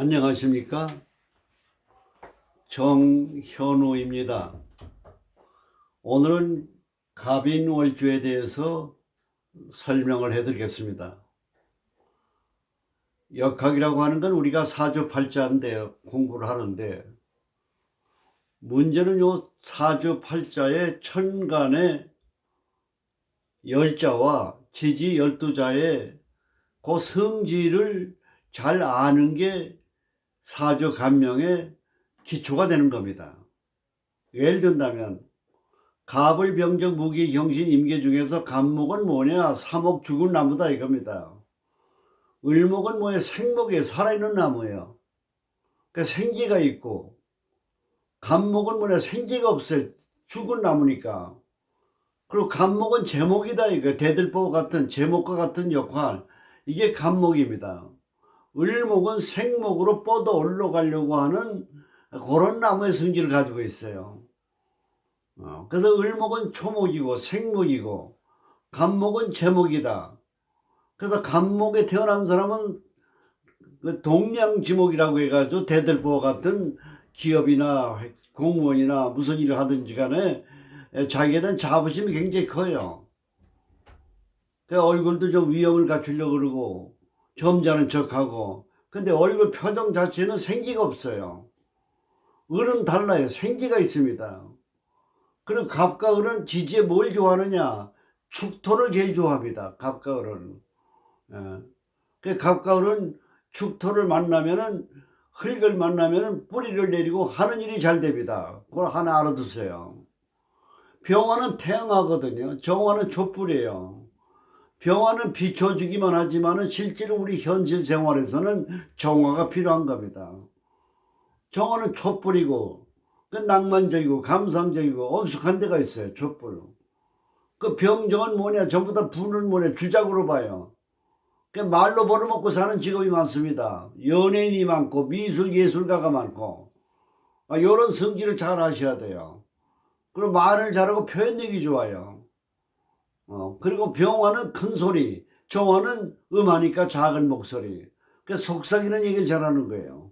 안녕하십니까? 정현우입니다. 오늘은 갑인월주에 대해서 설명을 해드리겠습니다. 역학이라고 하는 건 우리가 사주팔자인데 공부를 하는데, 문제는 요 사주팔자의 천간의 열자와 지지 12자의 그 성질을 잘 아는 게 사주간명의 기초가 되는 겁니다. 예를 든다면 갑을 병적 무기 경신 임계 중에서 갑목은 뭐냐? 사목 죽은 나무다 이겁니다. 을목은 뭐예요? 생목이에요. 살아있는 나무예요. 그러니까 생기가 있고, 갑목은 뭐냐? 생기가 없어요. 죽은 나무니까. 그리고 갑목은 제목이다 이거. 대들보 같은 제목과 같은 역할, 이게 갑목입니다. 을목은 생목으로 뻗어 올라가려고 하는 그런 나무의 성질을 가지고 있어요. 그래서 을목은 초목이고 생목이고 갑목은 제목이다. 그래서 갑목에 태어난 사람은 그 동량지목이라고 해가지고 대들보 같은 기업이나 공무원이나 무슨 일을 하든지 간에 자기에 대한 자부심이 굉장히 커요. 그 얼굴도 좀 위험을 갖추려고 그러고 점잖은 척하고, 근데 얼굴 표정 자체는 생기가 없어요. 을은 달라요. 생기가 있습니다. 그리고 갑과 을은 지지에 뭘 좋아하느냐? 축토를 제일 좋아합니다. 갑과 을은. 그 갑과 을은 축토를 만나면은, 흙을 만나면은 뿌리를 내리고 하는 일이 잘 됩니다. 그걸 하나 알아두세요. 병화는 태양하거든요. 정화는 촛불이에요. 병화는 비춰주기만 하지만은 실제로 우리 현실 생활에서는 정화가 필요한 겁니다. 정화는 촛불이고, 그 낭만적이고 감상적이고 엄숙한 데가 있어요. 촛불. 그 병정은 뭐냐? 전부 다 부는 뭐냐? 주작으로 봐요. 그 말로 벌어먹고 사는 직업이 많습니다. 연예인이 많고 미술 예술가가 많고, 이런 성질을 잘 아셔야 돼요. 그리고 말을 잘하고 표현력이 좋아요. 그리고 병화는 큰 소리, 정화는 음하니까 작은 목소리. 그 속삭이는 얘기를 잘하는 거예요.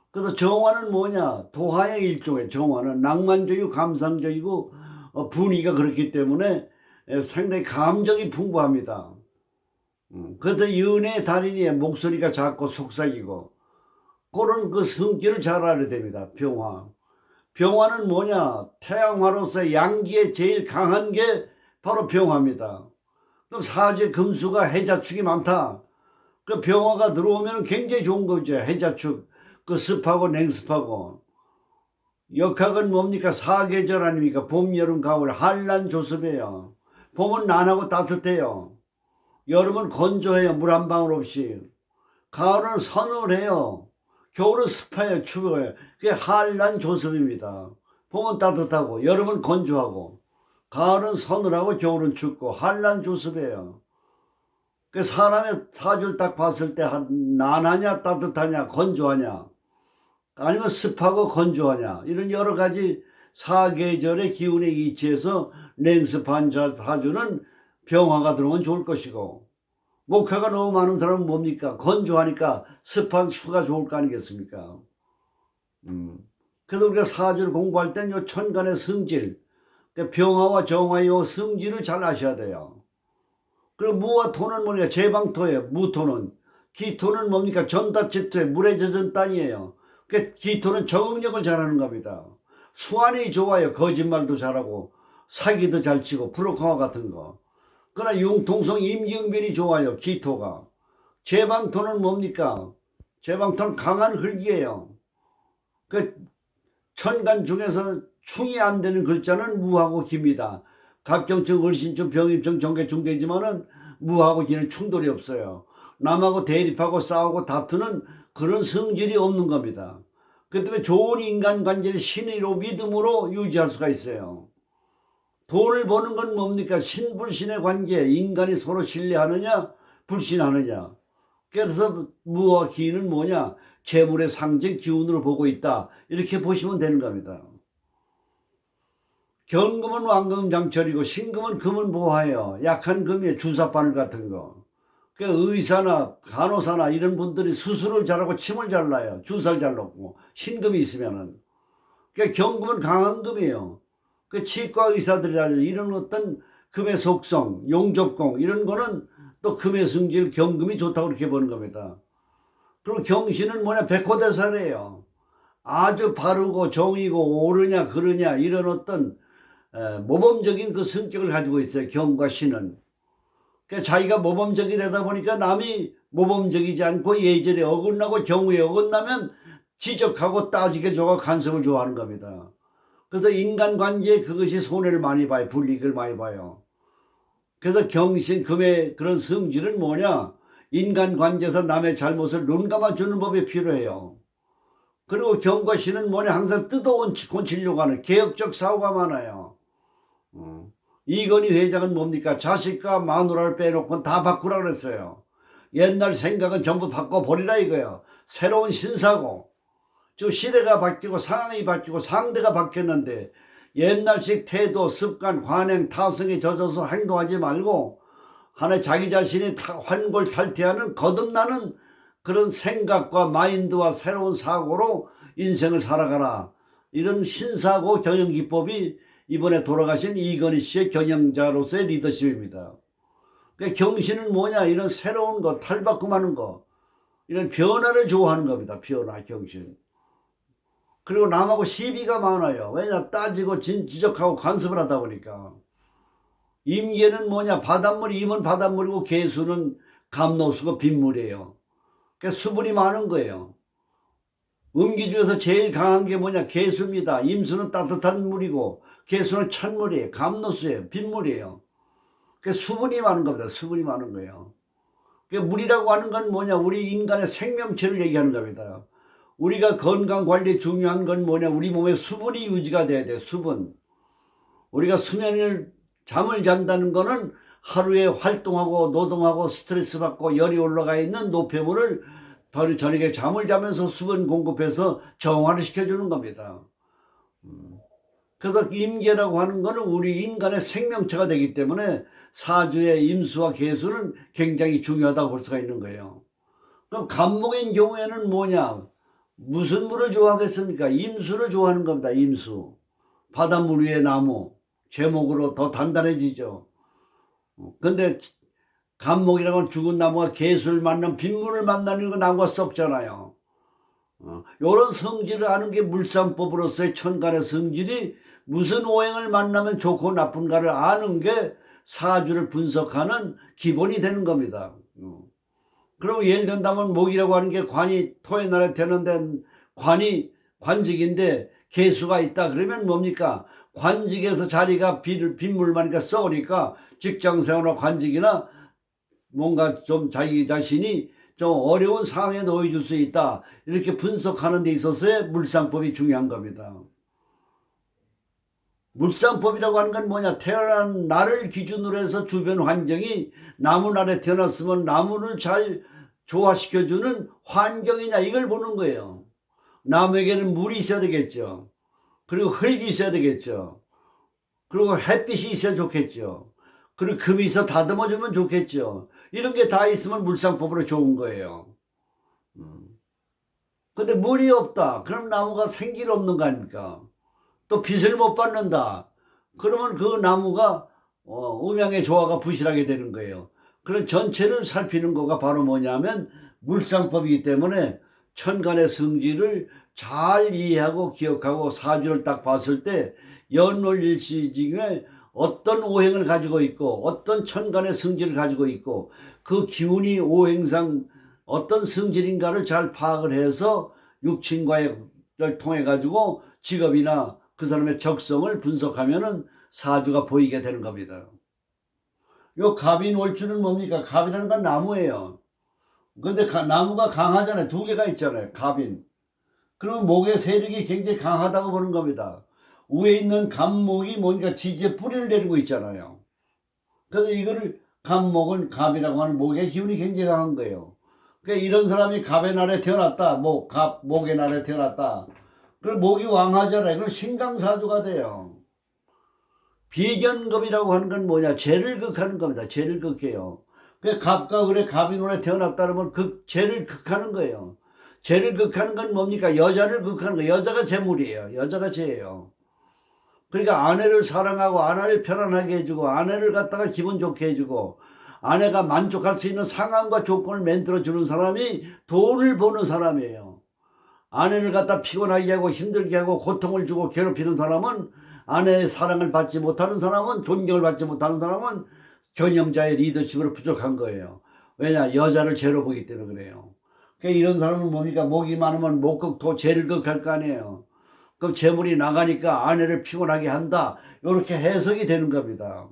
그래서 정화는 뭐냐? 도화의 일종의 정화는 낭만적이고 감상적이고 분위기가 그렇기 때문에 상당히 감정이 풍부합니다. 그래서 연애의 달인이 목소리가 작고 속삭이고 그런 그 성질을 잘 알아야 됩니다. 병화. 병화는 뭐냐? 태양화로서 양기에 제일 강한 게 바로 병화입니다. 그럼 사주에 금수가 해자축이 많다. 그 병화가 들어오면 굉장히 좋은 거죠. 해자축. 그 습하고 냉습하고. 역학은 뭡니까? 사계절 아닙니까? 봄, 여름, 가을, 한란, 조습이에요. 봄은 난하고 따뜻해요. 여름은 건조해요. 물 한 방울 없이. 가을은 서늘해요. 겨울은 습해요. 추워요. 그게 한란, 조습입니다. 봄은 따뜻하고 여름은 건조하고 가을은 서늘하고 겨울은 춥고 한란, 조습이에요. 그 사람의 사주를 딱 봤을 때 난하냐 따뜻하냐 건조하냐 아니면 습하고 건조하냐, 이런 여러 가지 사계절의 기운에 이치해서 냉습한 사주는 병화가 들어오면 좋을 것이고, 목화가 너무 많은 사람은 뭡니까? 건조하니까 습한 수가 좋을 거 아니겠습니까? 그래서 우리가 사주를 공부할 땐 요 천간의 성질, 병화와 정화의 요 성질을 잘 아셔야 돼요. 그리고 무와 토는 뭐냐? 제방토예요. 무토는. 기토는 뭡니까? 전다치토에 물에 젖은 땅이에요. 기토는 적응력을 잘하는 겁니다. 수완이 좋아요. 거짓말도 잘하고 사기도 잘 치고 브로커와 같은 거. 그러나 융통성 임경변이 좋아요. 기토가. 제방토는 뭡니까? 제방토는 강한 흙이에요. 그 천간 중에서 충이 안 되는 글자는 무하고 기입니다. 갑경청, 을신청, 병입청, 정계충 되지만은 무하고 기는 충돌이 없어요. 남하고 대립하고 싸우고 다투는 그런 성질이 없는 겁니다. 그 때문에 좋은 인간관계를 신의로 믿음으로 유지할 수가 있어요. 돈을 버는 건 뭡니까? 신불신의 관계, 인간이 서로 신뢰하느냐 불신하느냐. 그래서 무와 기는 뭐냐? 재물의 상징 기운으로 보고 있다, 이렇게 보시면 되는 겁니다. 경금은 왕금장철이고 신금은 금은 보화예요. 약한 금이에요. 주사바늘 같은 거. 그 의사나 간호사나 이런 분들이 수술을 잘하고 침을 잘 놔요. 주사를 잘 놓고 신금이 있으면은. 그 경금은 강한 금이에요. 그 치과 의사들이라는 이런 어떤 금의 속성, 용접공 이런 거는 또 금의 성질, 경금이 좋다고 그렇게 보는 겁니다. 그리고 경신은 뭐냐, 백호대사래요. 아주 바르고 정이고 옳으냐 그르냐 이런 어떤 모범적인 그 성격을 가지고 있어요. 경과 신은. 그러니까 자기가 모범적이 되다 보니까 남이 모범적이지 않고 예절에 어긋나고 경우에 어긋나면 지적하고 따지게 줘가 간섭을 좋아하는 겁니다. 그래서 인간관계에 그것이 손해를 많이 봐요. 불이익을 많이 봐요. 그래서 경신 금의 그런 성질은 뭐냐, 인간관계에서 남의 잘못을 눈 감아주는 법이 필요해요. 그리고 경과신은 뭐냐, 항상 뜯어고치려고 하는 개혁적 사고가 많아요. 이건희 회장은 뭡니까? 자식과 마누라를 빼놓고 다 바꾸라 그랬어요. 옛날 생각은 전부 바꿔버리라 이거예요. 새로운 신사고. 지금 시대가 바뀌고 상황이 바뀌고 상대가 바뀌었는데 옛날식 태도, 습관, 관행, 타성에 젖어서 행동하지 말고 하나 자기 자신이 환골탈태하는 거듭나는 그런 생각과 마인드와 새로운 사고로 인생을 살아가라. 이런 신사고 경영기법이 이번에 돌아가신 이건희 씨의 경영자로서의 리더십입니다. 그러니까 경신은 뭐냐, 이런 새로운 거, 탈바꿈하는 거, 이런 변화를 좋아하는 겁니다. 변화, 경신. 그리고 남하고 시비가 많아요. 왜냐, 따지고 지적하고 간섭을 하다 보니까. 임계는 뭐냐, 바닷물이, 임은 바닷물이고 계수는 감노수고 빗물이에요. 그러니까 수분이 많은 거예요. 음기 중에서 제일 강한 게 뭐냐, 계수입니다. 임수는 따뜻한 물이고 계수는 찬물이에요. 감노수예요. 빗물이에요. 그러니까 수분이 많은 겁니다. 수분이 많은 거예요. 그러니까 물이라고 하는 건 뭐냐, 우리 인간의 생명체를 얘기하는 겁니다. 우리가 건강관리 중요한 건 뭐냐, 우리 몸에 수분이 유지가 돼야 돼요. 수분. 우리가 잠을 잔다는 거는 하루에 활동하고 노동하고 스트레스 받고 열이 올라가 있는 노폐물을 저녁에 잠을 자면서 수분 공급해서 정화를 시켜주는 겁니다. 그래서 임계라고 하는 거는 우리 인간의 생명체가 되기 때문에 사주의 임수와 계수는 굉장히 중요하다고 볼 수가 있는 거예요. 그럼 간목인 경우에는 뭐냐, 무슨 물을 좋아하겠습니까? 임수를 좋아하는 겁니다. 임수. 바닷물 위의 나무. 제목으로 더 단단해지죠. 근데 간목이라고는 죽은 나무가 계수를 만나면 빗물을 만나는 거 나무가 썩잖아요. 요런 성질을 아는 게 물상법으로서의 천간의 성질이 무슨 오행을 만나면 좋고 나쁜가를 아는 게 사주를 분석하는 기본이 되는 겁니다. 그럼 예를 든다면 목이라고 하는 게 관이 토의 날에 되는데 관이 관직인데 계수가 있다 그러면 뭡니까? 관직에서 자리가 빗물만이니까 썩으니까 직장생활이나 관직이나 뭔가 좀 자기 자신이 좀 어려운 상황에 놓여줄 수 있다. 이렇게 분석하는 데 있어서의 물상법이 중요한 겁니다. 물상법이라고 하는 건 뭐냐, 태어난 날을 기준으로 해서 주변 환경이 나무 날에 태어났으면 나무를 잘 조화시켜주는 환경이냐 이걸 보는 거예요. 나무에게는 물이 있어야 되겠죠. 그리고 흙이 있어야 되겠죠. 그리고 햇빛이 있어야 좋겠죠. 그리고 금이 있어 다듬어주면 좋겠죠. 이런 게 다 있으면 물상법으로 좋은 거예요. 근데 물이 없다. 그럼 나무가 생기가 없는 거 아닙니까? 또 빛을 못 받는다. 그러면 그 나무가 음양의 조화가 부실하게 되는 거예요. 그런 전체를 살피는 거가 바로 뭐냐면 물상법이기 때문에 천간의 성질을 잘 이해하고 기억하고 사주를 딱 봤을 때 연월일시 중에 어떤 오행을 가지고 있고 어떤 천간의 성질을 가지고 있고 그 기운이 오행상 어떤 성질인가를 잘 파악을 해서 육친과를 통해 가지고 직업이나 그 사람의 적성을 분석하면은 사주가 보이게 되는 겁니다. 요 갑인월주는 뭡니까? 갑이라는 건 나무예요. 근데 나무가 강하잖아요. 두 개가 있잖아요. 갑인. 그러면 목의 세력이 굉장히 강하다고 보는 겁니다. 위에 있는 갑목이 뭔가 지지에 뿌리를 내리고 있잖아요. 그래서 이거를 갑목은 갑이라고 하는 목의 기운이 굉장히 강한 거예요. 그러니까 이런 사람이 갑의 날에 태어났다. 목의 날에 태어났다. 그럼 목이 왕하잖아요. 그럼 신강사주가 돼요. 비견금이라고 하는 건 뭐냐? 죄를 극하는 겁니다. 죄를 극해요. 그 갑과 을의 갑인혼에 태어났다 그러면 죄를 극하는 거예요. 죄를 극하는 건 뭡니까? 여자를 극하는 거예요. 여자가 재물이에요. 여자가 죄예요. 그러니까 아내를 사랑하고 아내를 편안하게 해주고 아내를 갖다가 기분 좋게 해주고 아내가 만족할 수 있는 상황과 조건을 만들어 주는 사람이 돈을 버는 사람이에요. 아내를 갖다 피곤하게 하고 힘들게 하고 고통을 주고 괴롭히는 사람은, 아내의 사랑을 받지 못하는 사람은, 존경을 받지 못하는 사람은 경영자의 리더십으로 부족한 거예요. 왜냐? 여자를 죄로 보기 때문에 그래요. 그러니까 이런 사람은 뭡니까? 목이 많으면 목극토 죄를 극할 거 아니에요. 그럼 재물이 나가니까 아내를 피곤하게 한다, 이렇게 해석이 되는 겁니다.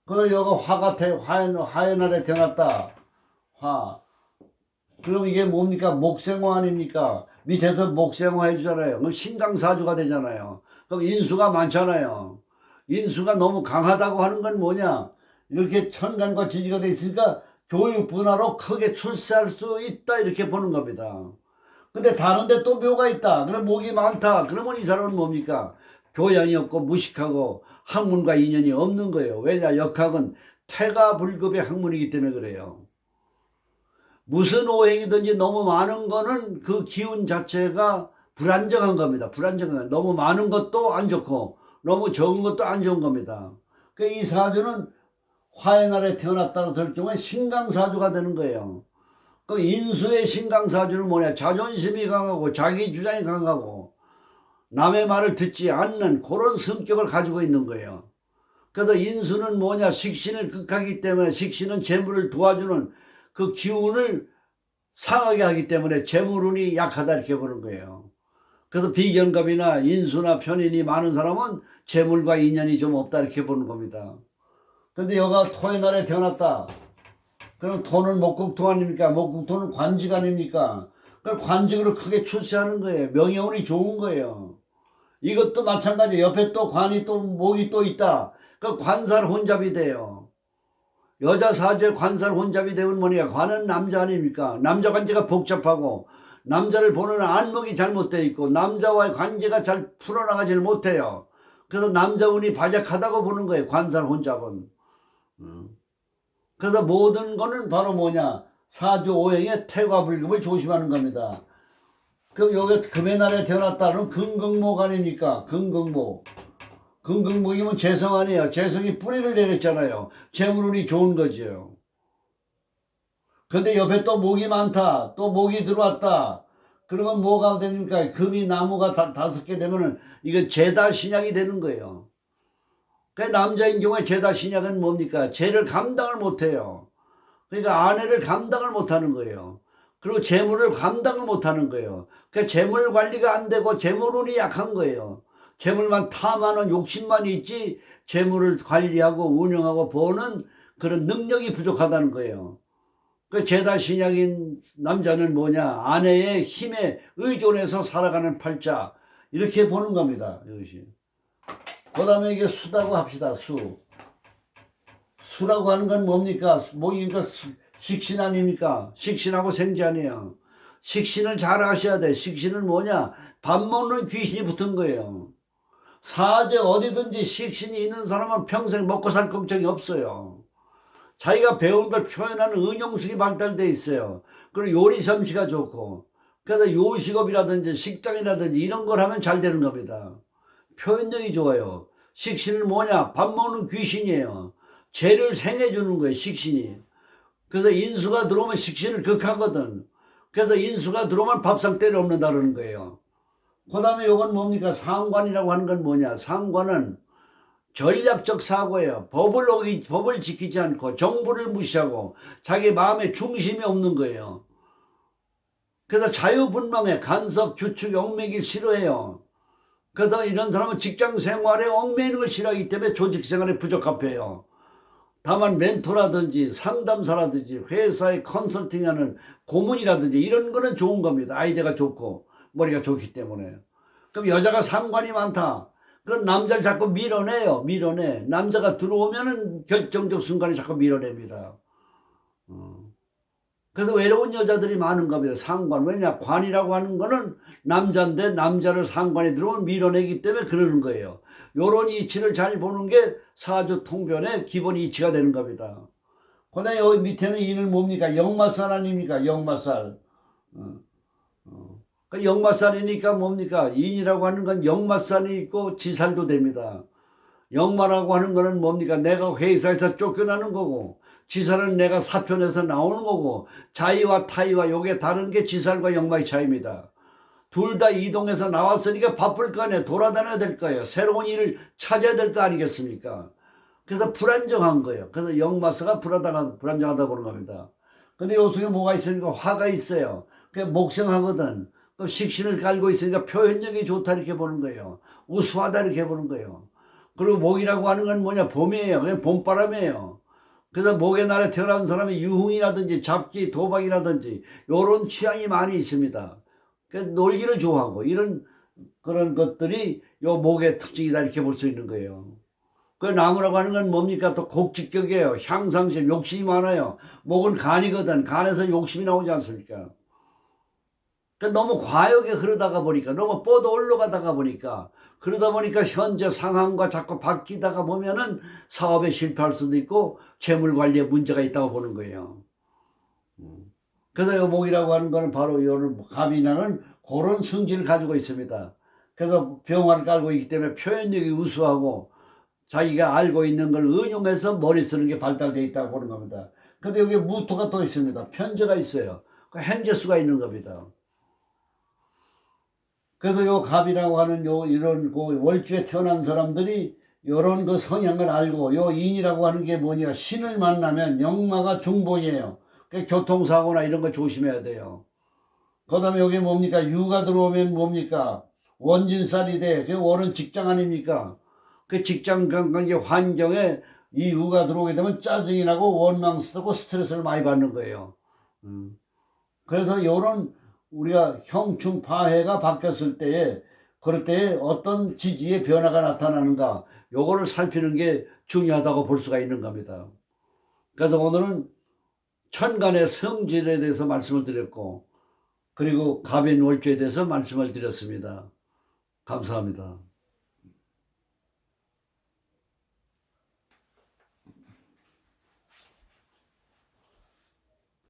그래서 여가 화의 날에 태어났다. 그럼 이게 뭡니까? 목생화 아닙니까? 밑에서 목생화 해주잖아요. 그럼 신강사주가 되잖아요. 그럼 인수가 많잖아요. 인수가 너무 강하다고 하는 건 뭐냐? 이렇게 천간과 지지가 돼 있으니까 교육 분화로 크게 출세할 수 있다, 이렇게 보는 겁니다. 근데 다른데 또 묘가 있다. 그럼 목이 많다. 그러면 이 사람은 뭡니까? 교양이 없고 무식하고 학문과 인연이 없는 거예요. 왜냐? 역학은 퇴가불급의 학문이기 때문에 그래요. 무슨 오행이든지 너무 많은 거는 그 기운 자체가 불안정한 겁니다. 불안정한 거예요. 너무 많은 것도 안 좋고 너무 적은 것도 안 좋은 겁니다. 그러니까 이 사주는 화의 날에 태어났다고 될 경우에 신강사주가 되는 거예요. 그 인수의 신강사주는 뭐냐? 자존심이 강하고 자기 주장이 강하고 남의 말을 듣지 않는 그런 성격을 가지고 있는 거예요. 그래서 인수는 뭐냐? 식신을 극하기 때문에, 식신은 재물을 도와주는 그 기운을 상하게 하기 때문에 재물운이 약하다, 이렇게 보는 거예요. 그래서 비견갑이나 인수나 편인이 많은 사람은 재물과 인연이 좀 없다, 이렇게 보는 겁니다. 근데 여가 토의 날에 태어났다. 그럼 토는 목극토 아닙니까? 목극토는 관직 아닙니까? 그럼 관직으로 크게 출세하는 거예요. 명예운이 좋은 거예요. 이것도 마찬가지. 옆에 또 관이 또 목이 또 있다. 그 관살 혼잡이 돼요. 여자 사주에 관살 혼잡이 되면 뭐냐? 관은 남자 아닙니까? 남자 관계가 복잡하고 남자를 보는 안목이 잘못되어 있고 남자와의 관계가 잘 풀어나가지를 못해요. 그래서 남자 운이 바짝하다고 보는 거예요. 관살 혼잡은. 그래서 모든 거는 바로 뭐냐? 사주 오행의 퇴과불급을 조심하는 겁니다. 그럼 여기 금의 날에 태어났다는 금극목 아닙니까? 금극목. 금극목이면 재성 아니에요. 재성이 뿌리를 내렸잖아요. 재물운이 좋은 거죠. 근데 옆에 또 목이 많다. 또 목이 들어왔다. 그러면 뭐가 됩니까? 금이 나무가 5개 되면은 이거 제다 신약이 되는 거예요. 그 남자인 경우에 제다 신약은 뭡니까? 죄를 감당을 못해요. 그러니까 아내를 감당을 못하는 거예요. 그리고 재물을 감당을 못하는 거예요. 그러니까 재물 관리가 안 되고 재물운이 약한 거예요. 재물만 탐하는 욕심만 있지 재물을 관리하고 운영하고 버는 그런 능력이 부족하다는 거예요. 그 제다 신약인 남자는 뭐냐? 아내의 힘에 의존해서 살아가는 팔자, 이렇게 보는 겁니다. 이것이. 그 다음에 이게 수다고 합시다. 수라고 하는 건 뭡니까? 뭐니까 식신 아닙니까? 식신하고 생지 아니에요. 식신을 잘 아셔야 돼. 식신은 뭐냐? 밥 먹는 귀신이 붙은 거예요. 사제 어디든지 식신이 있는 사람은 평생 먹고 살 걱정이 없어요. 자기가 배운 걸 표현하는 은용술이 발달돼 있어요. 그리고 요리 솜씨가 좋고, 그래서 요식업이라든지 식당이라든지 이런 걸 하면 잘 되는 겁니다. 표현력이 좋아요. 식신은 뭐냐? 밥 먹는 귀신이에요. 죄를 생해주는 거예요, 식신이. 그래서 인수가 들어오면 식신을 극하거든. 그래서 인수가 들어오면 밥상 때려엎는다는 거예요. 그 다음에 이건 뭡니까? 상관이라고 하는 건 뭐냐? 상관은 전략적 사고예요. 법을 지키지 않고 정부를 무시하고 자기 마음에 중심이 없는 거예요. 그래서 자유분방해. 간섭, 규칙, 얽매기 싫어해요. 그래서 이런 사람은 직장 생활에 얽매이는 걸 싫어하기 때문에 조직 생활에 부적합해요. 다만 멘토라든지 상담사라든지 회사에 컨설팅하는 고문이라든지 이런 거는 좋은 겁니다. 아이디어가 좋고 머리가 좋기 때문에. 그럼 여자가 상관이 많다. 그럼 남자를 자꾸 밀어내. 남자가 들어오면은 결정적 순간에 자꾸 밀어냅니다. 그래서 외로운 여자들이 많은 겁니다. 상관. 왜냐? 관이라고 하는 거는 남자인데 남자를 상관에 들어오면 밀어내기 때문에 그러는 거예요. 요런 이치를 잘 보는 게 사주 통변의 기본 이치가 되는 겁니다. 그다음에 여기 밑에는 인은 뭡니까? 역마살 아닙니까? 역마살. 그 역마살이니까 뭡니까? 인이라고 하는 건 역마살이 있고 지살도 됩니다. 역마라고 하는 거는 뭡니까? 내가 회사에서 쫓겨나는 거고, 지살은 내가 사표내서 나오는 거고, 자의와 타의와 요게 다른 게 지살과 역마의 차이입니다. 둘 다 이동해서 나왔으니까 바쁠 거 아니에요. 돌아다녀야 될 거예요. 새로운 일을 찾아야 될 거 아니겠습니까? 그래서 불안정한 거예요. 그래서 역마사가 불안정하다 보는 겁니다. 근데 요 속에 뭐가 있으니까 화가 있어요. 그게 목성하거든. 그럼 식신을 깔고 있으니까 표현력이 좋다 이렇게 보는 거예요. 우수하다 이렇게 보는 거예요. 그리고 목이라고 하는 건 뭐냐? 봄이에요. 그냥 봄바람이에요. 그래서 목의 날에 태어난 사람이 유흥이라든지 잡기, 도박이라든지 요런 취향이 많이 있습니다. 놀기를 좋아하고 이런 그런 것들이 요 목의 특징이다 이렇게 볼 수 있는 거예요. 그 나무라고 하는 건 뭡니까? 또 곡직격이에요. 향상심, 욕심이 많아요. 목은 간이거든. 간에서 욕심이 나오지 않습니까? 너무 과욕에 흐르다가 보니까, 너무 뻗어 올라가다가 보니까, 그러다 보니까 현재 상황과 자꾸 바뀌다가 보면은 사업에 실패할 수도 있고 재물 관리에 문제가 있다고 보는 거예요. 그래서 요 목이라고 하는 거는 바로 요런 갑이라는 그런 성질을 가지고 있습니다. 그래서 병화를 깔고 있기 때문에 표현력이 우수하고 자기가 알고 있는 걸 응용해서 머리 쓰는 게 발달되어 있다고 보는 겁니다. 근데 여기 무토가 또 있습니다. 편제가 있어요. 그 행제수가 있는 겁니다. 그래서 요 갑이라고 하는 요 이런 그 월주에 태어난 사람들이 요런 그 성향을 알고 요 인이라고 하는 게 뭐냐, 신을 만나면 역마가 중복이에요. 그 교통사고나 이런 거 조심해야 돼요. 그 다음에 여기 뭡니까? 유가 들어오면 뭡니까? 원진살이 돼. 그 월은 직장 아닙니까? 그 직장 관계 환경에 이 유가 들어오게 되면 짜증이 나고 원망 쓰고 스트레스를 많이 받는 거예요. 그래서 요런 우리가 형충 파해가 바뀌었을 때에 그럴 때에 어떤 지지의 변화가 나타나는가, 요거를 살피는 게 중요하다고 볼 수가 있는 겁니다. 그래서 오늘은 천간의 성질에 대해서 말씀을 드렸고, 그리고 갑인월주에 대해서 말씀을 드렸습니다. 감사합니다.